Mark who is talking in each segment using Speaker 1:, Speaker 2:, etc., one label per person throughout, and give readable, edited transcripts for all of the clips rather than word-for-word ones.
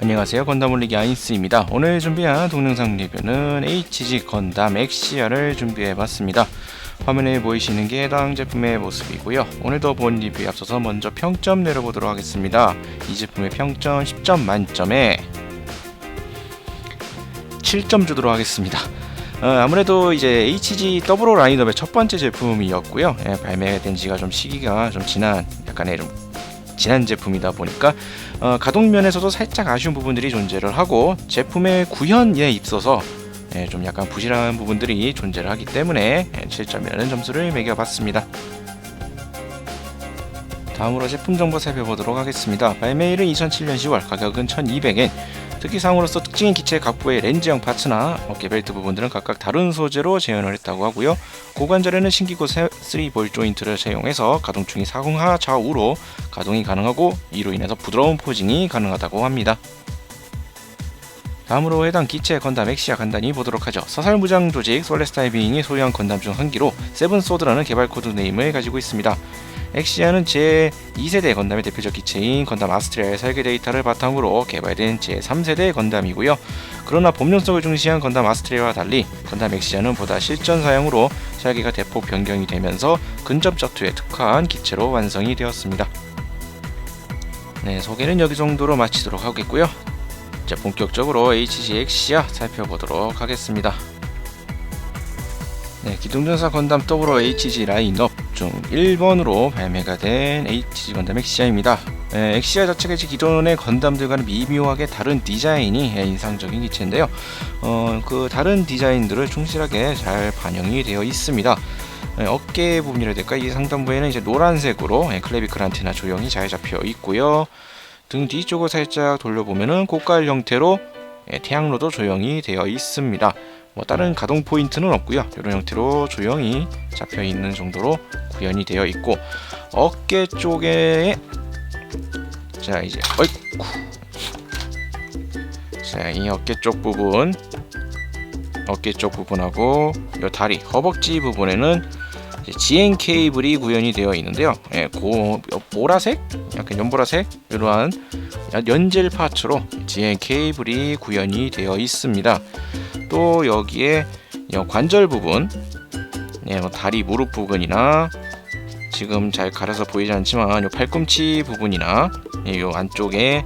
Speaker 1: 안녕하세요, 건담 올리기 아인스입니다. 오늘 준비한 동영상 리뷰는 HG 건담 엑시아를 준비해봤습니다. 화면에 보이시는 게 해당 제품의 모습이고요. 오늘도 본 리뷰에 앞서서 먼저 평점 내려보도록 하겠습니다. 이 제품의 평점 10점 만점에 7점 주도록 하겠습니다. 아무래도 이제 HG 더블 라인업의 첫 번째 제품이었고요. 발매된 지가 좀 시기가 좀 지난 약간의 좀 지난 제품이다 보니까 가동면에서도 살짝 아쉬운 부분들이 존재를 하고 제품의 구현에 있어서 좀 약간 부실한 부분들이 존재를 하기 때문에 7점이라는 점수를 매겨봤습니다. 다음으로 제품 정보 살펴보도록 하겠습니다. 발매일은 2007년 10월, 가격은 1200엔. 특기사항으로서 특징인 기체 각부의 렌즈형 파츠나 어깨 벨트 부분들은 각각 다른 소재로 재현을 했다고 하고요. 고관절에는 신기구 3볼 조인트를 사용해서 가동충이 상하 좌우로 가동이 가능하고 이로 인해서 부드러운 포징이 가능하다고 합니다. 다음으로 해당 기체 건담 엑시아 간단히 보도록 하죠. 사살무장 조직 솔레스타이빙이 소유한 건담 중 한 기로 세븐소드라는 개발 코드 네임을 가지고 있습니다. 엑시아는 제2세대 건담의 대표적 기체인 건담 아스트리아의 설계 데이터를 바탕으로 개발된 제3세대 건담이고요. 그러나 범용성을 중시한 건담 아스트리아와 달리 건담 엑시아는 보다 실전 사용으로 설계가 대폭 변경이 되면서 근접 전투에 특화한 기체로 완성이 되었습니다. 네, 소개는 여기 정도로 마치도록 하겠고요. 자, 본격적으로 HG 엑시아 살펴보도록 하겠습니다. 네, 기동전사 건담 더불어 HG 라인업 중 1번으로 발매가 된 HG 건담 엑시아입니다. 엑시아 자체가 이제 기존의 건담들과는 미묘하게 다른 디자인이 인상적인 기체인데요. 그 다른 디자인들을 충실하게 잘 반영이 되어 있습니다. 어깨 부분이라 해야 될까? 이 상단부에는 이제 노란색으로 클래비클 안테나 조형이 잘 잡혀 있고요. 등 뒤쪽을 살짝 돌려보면은 고깔 형태로 태양로도 조형이 되어 있습니다. 다른 가동 포인트는 없고요. 이런 형태로 조형이 잡혀 있는 정도로 구현이 되어 있고 어깨 쪽에 자 이제 자, 이 어깨 쪽 부분하고 이 다리 허벅지 부분에는 GN 케이블이 구현이 되어 있는데요. 보라색, 약간 연보라색 이러한 연질 파츠로 GN 케이블이 구현이 되어 있습니다. 또 여기에 관절 부분, 다리 무릎 부분이나 지금 잘 가려서 보이지 않지만 요 팔꿈치 부분이나 요 안쪽에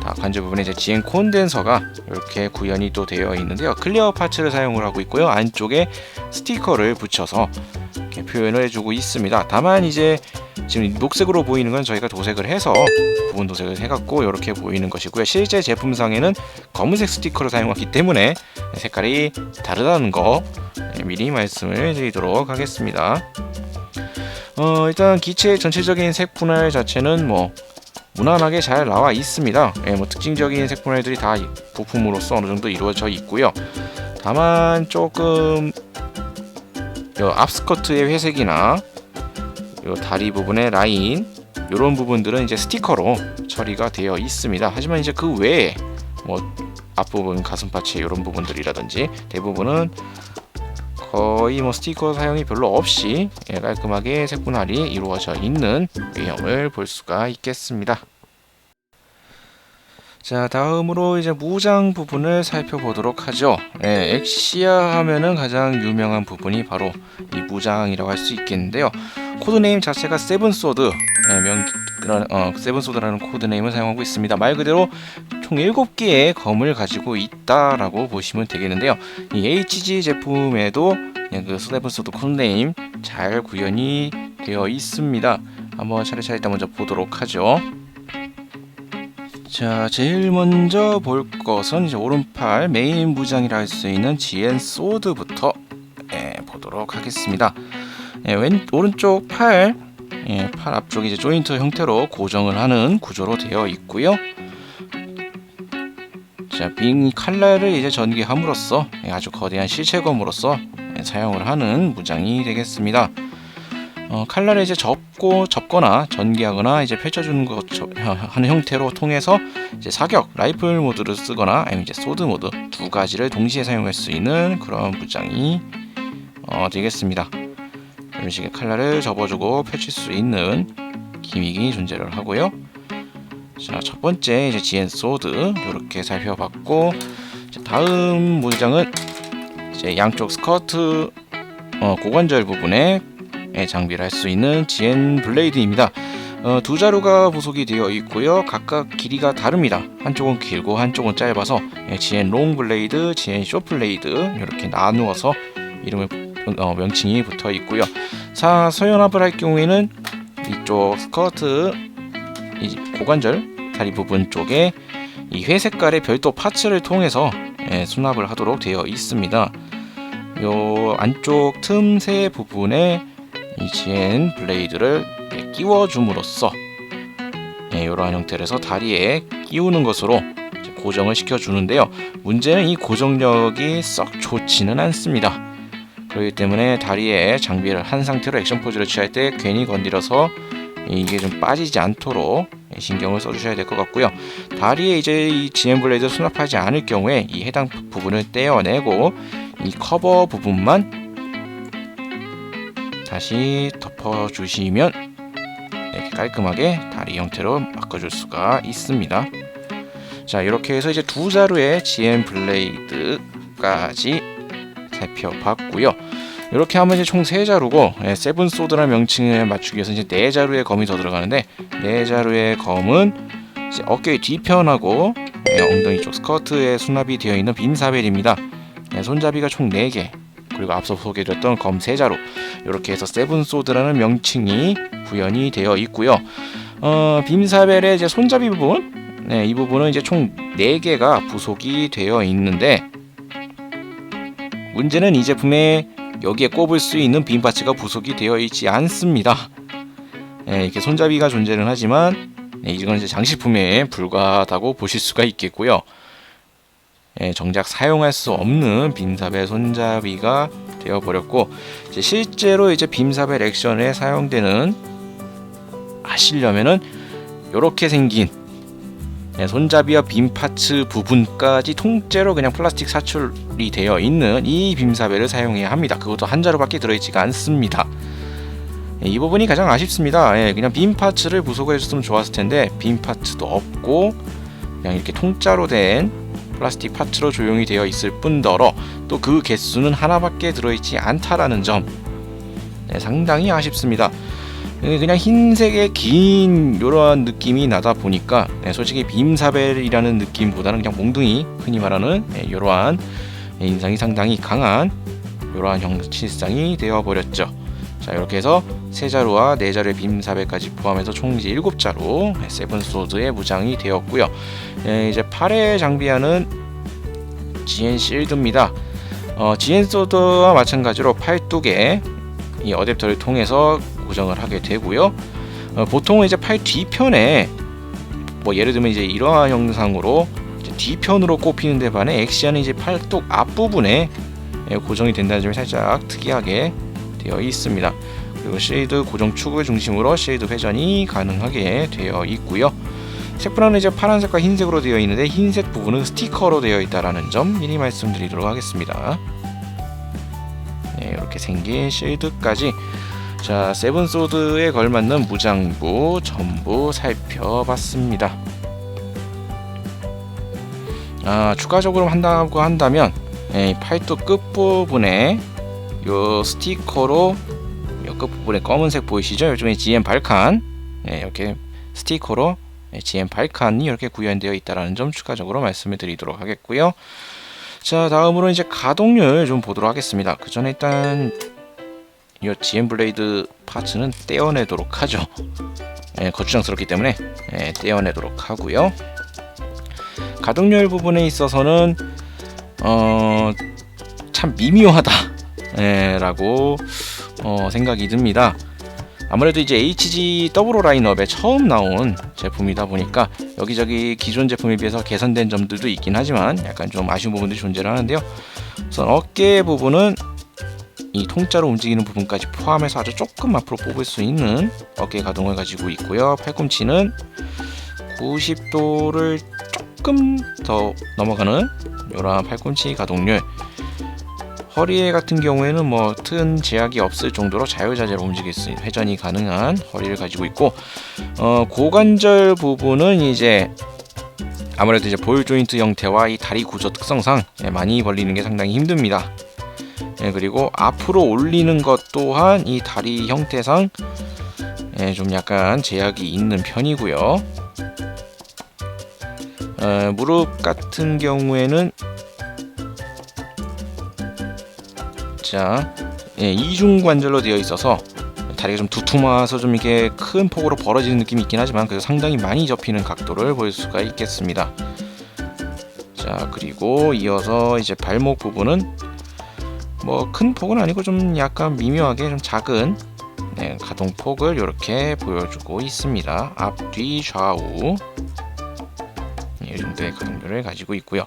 Speaker 1: 다 관절 부분에 이제 GN 콘덴서가 이렇게 구현이 또 되어 있는데요. 클리어 파츠를 사용을 하고 있고요. 안쪽에 스티커를 붙여서 이렇게 표현을 해주고 있습니다. 다만 이제 지금 녹색으로 보이는 건 저희가 도색을 해서 부분 도색을 해갖고 이렇게 보이는 것이고요. 실제 제품상에는 검은색 스티커를 사용하기 때문에 색깔이 다르다는 거 미리 말씀을 드리도록 하겠습니다. 일단 기체의 전체적인 색 분할 자체는 무난하게 잘 나와 있습니다. 특징적인 색 분할들이 다 부품으로서 어느 정도 이루어져 있고요. 다만 조금 앞스커트의 회색이나 다리 부분의 라인 이런 부분들은 이제 스티커로 처리가 되어 있습니다. 하지만 이제 그 외에 앞부분 가슴 파츠 이런 부분들이라든지 대부분은 거의 스티커 사용이 별로 없이 깔끔하게 색 분할이 이루어져 있는 외형을 볼 수가 있겠습니다. 자, 다음으로 이제 무장 부분을 살펴보도록 하죠. 엑시아 하면은 가장 유명한 부분이 바로 이 무장이라고 할 수 있겠는데요. 코드네임 자체가 세븐소드, 세븐소드라는 코드네임을 사용하고 있습니다. 말 그대로 총 7개의 검을 가지고 있다라고 보시면 되겠는데요. 이 HG 제품에도 그 세븐소드 코드네임 잘 구현이 되어 있습니다. 한번 차례차례 일단 먼저 보도록 하죠. 자, 제일 먼저 볼 것은 이제 오른팔 메인 무장이라 할 수 있는 GN 소드부터 보도록 하겠습니다. 오른쪽 팔 앞쪽이 이제 조인트 형태로 고정을 하는 구조로 되어 있고요. 자, 빙 칼날을 이제 전개함으로써 아주 거대한 실체검으로서 사용을 하는 무장이 되겠습니다. 칼날을 이제 접거나 전개하거나 이제 펼쳐주는 것 하는 형태로 통해서 이제 사격 라이플 모드를 쓰거나 아니면 이제 소드 모드 두 가지를 동시에 사용할 수 있는 그런 무장이 되겠습니다. 이런 식의 칼날을 접어주고 펼칠 수 있는 기믹이 존재를 하고요. 자, 첫 번째 이제 GN 소드 이렇게 살펴봤고, 다음 무장은 이제 양쪽 스커트 고관절 부분에 장비를 할 수 있는 GN 블레이드입니다. 두 자루가 부속이 되어 있고요. 각각 길이가 다릅니다. 한쪽은 길고 한쪽은 짧아서 GN 롱 블레이드, GN 숏 블레이드 이렇게 나누어서 이름을 명칭이 붙어 있고요. 자, 서연합을 할 경우에는 이쪽 스커트 이 고관절 다리 부분 쪽에 이 회색깔의 별도 파츠를 통해서 수납을 하도록 되어 있습니다. 요 안쪽 틈새 부분에 이 GN 블레이드를 끼워 줌으로써 이러한 형태로 해서 다리에 끼우는 것으로 고정을 시켜 주는데요. 문제는 이 고정력이 썩 좋지는 않습니다. 그렇기 때문에 다리에 장비를 한 상태로 액션 포즈를 취할 때 괜히 건드려서 이게 좀 빠지지 않도록 신경을 써주셔야 될 것 같고요. 다리에 이제 이 GN 블레이드 수납하지 않을 경우에 이 해당 부분을 떼어내고 이 커버 부분만 다시 덮어주시면 이렇게 깔끔하게 다리 형태로 바꿔줄 수가 있습니다. 자, 이렇게 해서 이제 두 자루의 GN 블레이드까지 살펴봤고요. 이렇게 하면 이제 총 3자루고 세븐 소드라는 명칭을 맞추기 위해서 이제 4자루의 검이 더 들어가는데, 4자루의 검은 이제 어깨 뒤편하고 엉덩이 쪽 스커트에 수납이 되어 있는 빔사벨입니다. 손잡이가 총 4개, 그리고 앞서 소개드렸던 검 3자루, 이렇게 해서 세븐 소드라는 명칭이 구현이 되어 있고요. 빔사벨의 이제 손잡이 부분, 이 부분은 이제 총 4개가 부속이 되어 있는데, 문제는 이 제품에 여기에 꼽을 수 있는 빔 파츠가 부속이 되어 있지 않습니다. 이렇게 손잡이가 존재는 하지만 이건 이제 장식품에 불과하다고 보실 수가 있겠고요. 정작 사용할 수 없는 빔사벨 손잡이가 되어 버렸고, 이제 실제로 이제 빔사벨 액션에 사용되는 하시려면은 이렇게 생긴 손잡이와 빔 파츠 부분까지 통째로 그냥 플라스틱 사출이 되어 있는 이 빔사벨을 사용해야 합니다. 그것도 한 자루밖에 들어있지가 않습니다. 이 부분이 가장 아쉽습니다. 그냥 빔 파츠를 부속해 줬으면 좋았을 텐데 빔 파츠도 없고 그냥 이렇게 통짜로 된 플라스틱 파츠로 조용히 되어 있을 뿐더러 또 그 개수는 하나밖에 들어있지 않다라는 점, 상당히 아쉽습니다. 그냥 흰색의 긴 이런 느낌이 나다 보니까 솔직히 빔사벨이라는 느낌보다는 그냥 몽둥이, 흔히 말하는 이러한 인상이 상당히 강한 이러한 형질상이 되어버렸죠. 자, 이렇게 해서 3자루와 4자루의 빔사벨까지 포함해서 총 이제 7자루 세븐 소드의 무장이 되었고요. 이제 팔에 장비하는 GN 실드입니다. GN 소드와 마찬가지로 팔뚝에 이 어댑터를 통해서 고정을 하게 되고요. 보통은 이제 팔 뒤편에 예를 들면 이제 이러한 형상으로 이제 뒤편으로 꼽히는 데 반해 엑시아는 이제 팔뚝 앞부분에 고정이 된다는 점이 살짝 특이하게 되어 있습니다. 그리고 쉐이드 고정축을 중심으로 쉐이드 회전이 가능하게 되어 있고요. 색분화는 이제 파란색과 흰색으로 되어 있는데 흰색 부분은 스티커로 되어 있다라는 점 미리 말씀드리도록 하겠습니다. 이렇게 생긴 쉐이드까지, 자, 세븐 소드에 걸맞는 무장부 전부 살펴봤습니다. 추가적으로 한다고 한다면 팔뚝 끝부분에 요 스티커로 요 끝부분에 검은색 보이시죠? 요즘에 GN 발칸, 이렇게 스티커로 GN 발칸이 이렇게 구현되어 있다라는 점 추가적으로 말씀을 드리도록 하겠고요. 자, 다음으로 이제 가동률 좀 보도록 하겠습니다. 그 전에 일단 이 GN 블레이드 파츠는 떼어내도록 하죠. 거추장스럽기 때문에 떼어내도록 하고요. 가동률 부분에 있어서는 참 미묘하다 라고 생각이 듭니다. 아무래도 이제 HG 더블 라인업에 처음 나온 제품이다 보니까 여기저기 기존 제품에 비해서 개선된 점들도 있긴 하지만 약간 좀 아쉬운 부분들이 존재를 하는데요. 우선 어깨 부분은 이 통짜로 움직이는 부분까지 포함해서 아주 조금 앞으로 뽑을 수 있는 어깨 가동을 가지고 있고요. 팔꿈치는 90도를 조금 더 넘어가는 이러한 팔꿈치 가동률, 허리에 같은 경우에는 뭐 튼 제약이 없을 정도로 자유자재로 움직일 수 있는 회전이 가능한 허리를 가지고 있고, 고관절 부분은 이제 아무래도 이제 볼 조인트 형태와 이 다리 구조 특성상 많이 벌리는 게 상당히 힘듭니다. 그리고 앞으로 올리는 것 또한 이 다리 형태상 좀 약간 제약이 있는 편이고요. 무릎 같은 경우에는 이중 관절로 되어 있어서 다리가 좀 두툼해서 좀 이렇게 큰 폭으로 벌어지는 느낌이 있긴 하지만 그래도 상당히 많이 접히는 각도를 볼 수가 있겠습니다. 자, 그리고 이어서 이제 발목 부분은 뭐 큰 폭은 아니고 좀 약간 미묘하게 좀 작은 가동폭을 이렇게 보여주고 있습니다. 앞, 뒤, 좌우 이 정도의 가동률을 가지고 있고요.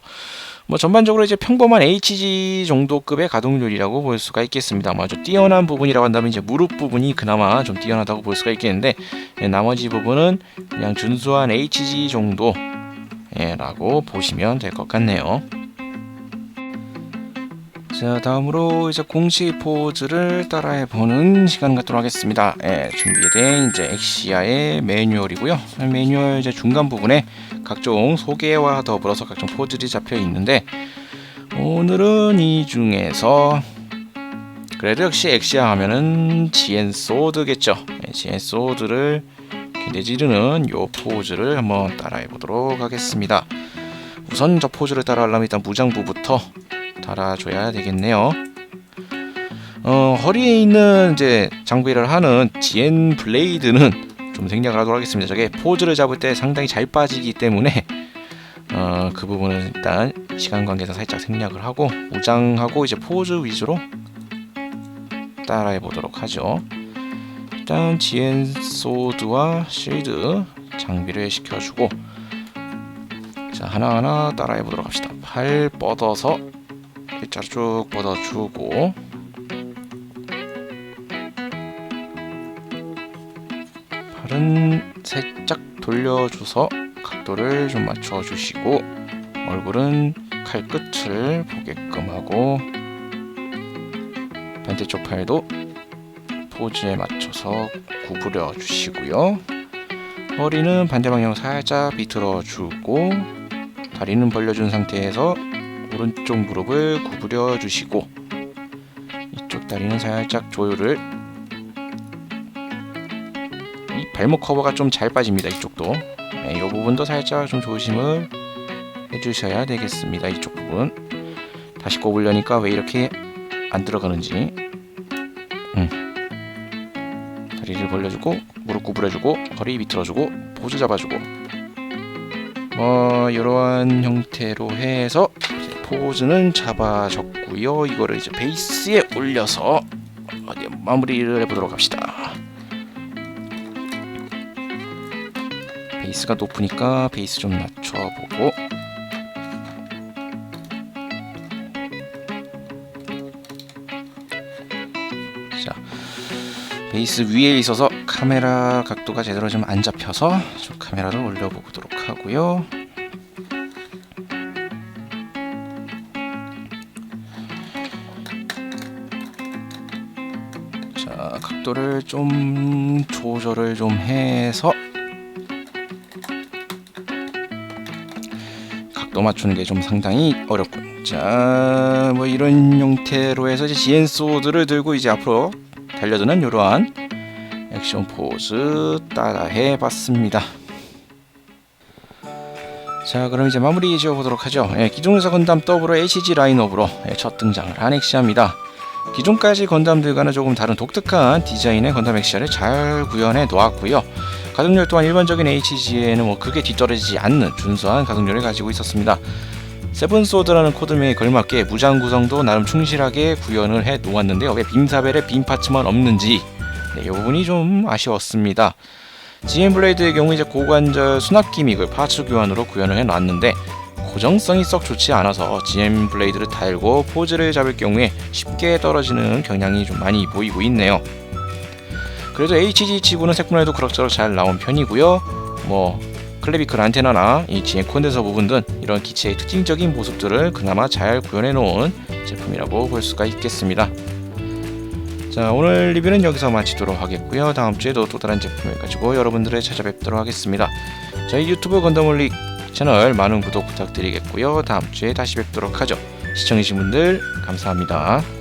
Speaker 1: 뭐 전반적으로 이제 평범한 HG 정도급의 가동률이라고 볼 수가 있겠습니다. 뭐 아주 뛰어난 부분이라고 한다면 이제 무릎 부분이 그나마 좀 뛰어나다고 볼 수가 있겠는데, 나머지 부분은 그냥 준수한 HG 정도라고 보시면 될 것 같네요. 자, 다음으로 이제 공식 포즈를 따라해보는 시간 갖도록 하겠습니다. 준비된 이제 엑시아의 매뉴얼이고요. 매뉴얼 이제 중간 부분에 각종 소개와 더불어서 각종 포즈들이 잡혀 있는데, 오늘은 이 중에서 그래도 역시 엑시아 하면은 지엔 소드겠죠. 지엔 소드를 기대지르는 요 포즈를 한번 따라해보도록 하겠습니다. 우선 저 포즈를 따라하려면 일단 무장부부터 달아줘야 되겠네요. 허리에 있는 이제 장비를 하는 지엔 블레이드는 좀 생략을 하도록 하겠습니다. 저게 포즈를 잡을 때 상당히 잘 빠지기 때문에 그 부분은 일단 시간 관계상 살짝 생략을 하고 무장하고 이제 포즈 위주로 따라해 보도록 하죠. 일단 지엔 소드와 실드 장비를 시켜주고, 자, 하나하나 따라해 보도록 합시다. 팔 뻗어서 일자로 쭉 뻗어주고, 팔은 살짝 돌려줘서 각도를 좀 맞춰주시고, 얼굴은 칼끝을 보게끔 하고, 반대쪽 팔도 포즈에 맞춰서 구부려 주시고요. 허리는 반대 방향으로 살짝 비틀어 주고, 다리는 벌려준 상태에서 오른쪽 무릎을 구부려 주시고, 이쪽 다리는 살짝 조율을, 이 발목 커버가 좀 잘 빠집니다. 이쪽도 이 부분도 살짝 좀 조심을 해주셔야 되겠습니다. 이쪽 부분 다시 꼽으려니까 왜 이렇게 안 들어가는지. 다리를 벌려주고, 무릎 구부려주고, 허리 비틀어주고, 포즈 잡아주고, 이러한 형태로 해서 포즈는 잡아줬고요. 이거를 이제 베이스에 올려서 마무리를 해보도록 합시다. 베이스가 높으니까 베이스 좀 낮춰보고, 자, 베이스 위에 있어서 카메라 각도가 제대로 좀 안 잡혀서 좀 카메라를 올려보도록 하고요. 자, 각도를 좀 조절을 좀 해서 각도 맞추는 게 좀 상당히 어렵군. 자, 뭐 이런 형태로 해서 이제 지엔 소드를 들고 이제 앞으로 달려드는 이러한 액션 포즈 따라해 봤습니다. 자, 그럼 이제 마무리 지어보도록 하죠. 기존에서 건담 더블로 HG 라인업으로 첫 등장을 한 엑시아입니다. 기존까지 건담들과는 조금 다른 독특한 디자인의 건담 엑시아를 잘 구현해 놓았고요. 가동률 또한 일반적인 HG에는 뭐 크게 뒤떨어지지 않는 준수한 가동률을 가지고 있었습니다. 세븐소드라는 코드명에 걸맞게 무장 구성도 나름 충실하게 구현을 해 놓았는데요. 왜 빔사벨에 빔 파츠만 없는지 이 부분이 좀 아쉬웠습니다. GM 블레이드의 경우 이제 고관절 수납 기믹을 파츠 교환으로 구현을 해 놨는데 고정성이 썩 좋지 않아서 GM 블레이드를 달고 포즈를 잡을 경우에 쉽게 떨어지는 경향이 좀 많이 보이고 있네요. 그래도 HG 치고는 색분할도 그럭저럭 잘 나온 편이고요. 뭐 클래비클 안테나나 이 GN 콘덴서 부분 등 이런 기체의 특징적인 모습들을 그나마 잘 구현해 놓은 제품이라고 볼 수가 있겠습니다. 자, 오늘 리뷰는 여기서 마치도록 하겠고요. 다음 주에도 또 다른 제품을 가지고 여러분들을 찾아뵙도록 하겠습니다. 저희 유튜브 건담올릭 채널 많은 구독 부탁드리겠고요. 다음 주에 다시 뵙도록 하죠. 시청해주신 분들 감사합니다.